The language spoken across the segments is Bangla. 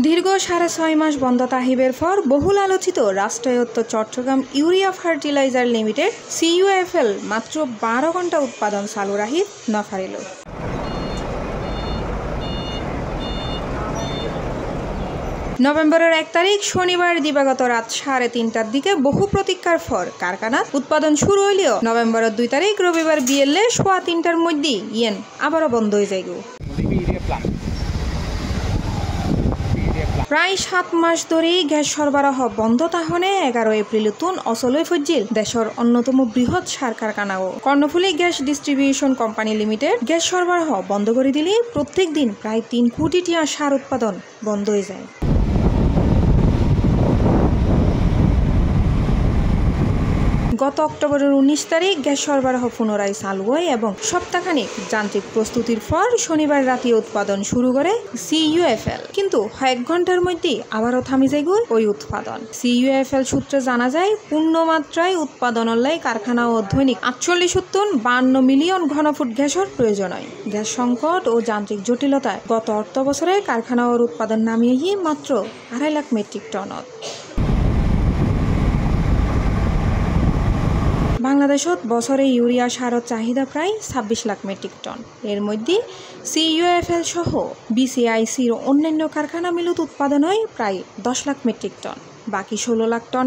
দীর্ঘ 6.5 মাস বন্ধ তাহিবের পর বহুল আলোচিত রাষ্ট্রায়ত্ত Chattogram urea fertiliser limited CUFL মাত্র 12 ঘন্টা উৎপাদন চালু রাখি নফারিল। নভেম্বরের 1 তারিখ শনিবার দিবাগত রাত 3:30টার দিকে বহু প্রতীক্ষার পর কারখানাত উৎপাদন শুরু হইলেও নভেম্বরের 2 তারিখ রবিবার বিয়েলে 3:15টার মধ্যে ইয়েন আবারও বন্ধ হয়ে যায়। প্রায় 7 মাস ধরে গ্যাস সরবরাহ বন্ধ তাহনে 11 এপ্রিল তুন অচলই ফজিল দেশের অন্যতম বৃহৎ সার কারখানাও Karnaphuli gas distribution company limited gas সরবরাহ বন্ধ করে দিলে প্রত্যেক দিন প্রায় 3 কোটি টিয়া সার উৎপাদন বন্ধ হয়ে যায়। গত অক্টোবরের 19 তারিখ গ্যাস সরবরাহ পুনরায় চালু হয় এবং সপ্তাহখানিক যান্ত্রিক প্রস্তুতির পর শনিবার রাতে উৎপাদন শুরু করে CUFL, কিন্তু 1 ঘন্টার মধ্যে আবারও থামে যায় ওই উৎপাদন। CUFL সূত্রে জানা যায় পূর্ণমাত্রায় উৎপাদনের লাই কারখানা ও দৈনিক 48-52 মিলিয়ন ঘনফুট গ্যাসের প্রয়োজন হয়। গ্যাস সংকট ও যান্ত্রিক জটিলতায় গত অর্থ বছরে কারখানা ওর উৎপাদন নামিয়ে মাত্র 2.5 লাখ মেট্রিক টনত। বাংলাদেশত বছরে ইউরিয়া সারের চাহিদা প্রায় 26 লাখ মেট্রিক টন। এর মধ্যে CUFL সহ BCICর অন্যান্য কারখানা মিলত উৎপাদন হয় প্রায় 10 লাখ মেট্রিক টন। বাকি 16 লাখ টন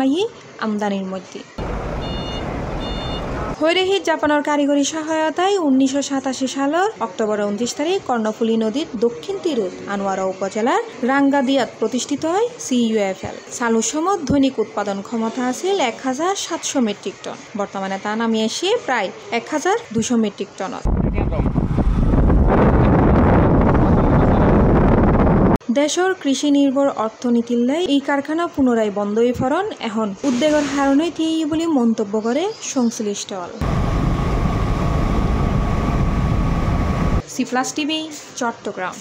আমদানির মধ্যে। হৈরেহিত জাপানের কারিগরি সহায়তায় 1987 সালের অক্টোবর 29 তারিখ কর্ণফুলী নদীর দক্ষিণ তীরত আনোয়ারা উপজেলার রাঙ্গাদিয়াত প্রতিষ্ঠিত হয় CUFL। চালুর সময় দৈনিক উৎপাদন ক্ষমতা আছিল 1700 মেট্রিক টন। বর্তমানে তা নামিয়ে এসে প্রায় 1200 মেট্রিক টনত। দেশের কৃষি নির্ভর অর্থনীতির লাই এই কারখানা পুনরায় বন্ধ হয়ে ফরন এখন উদ্বেগের হারণই থিয়ে বলে মন্তব্য করে সংশ্লিষ্ট। C+ TV Chittagong.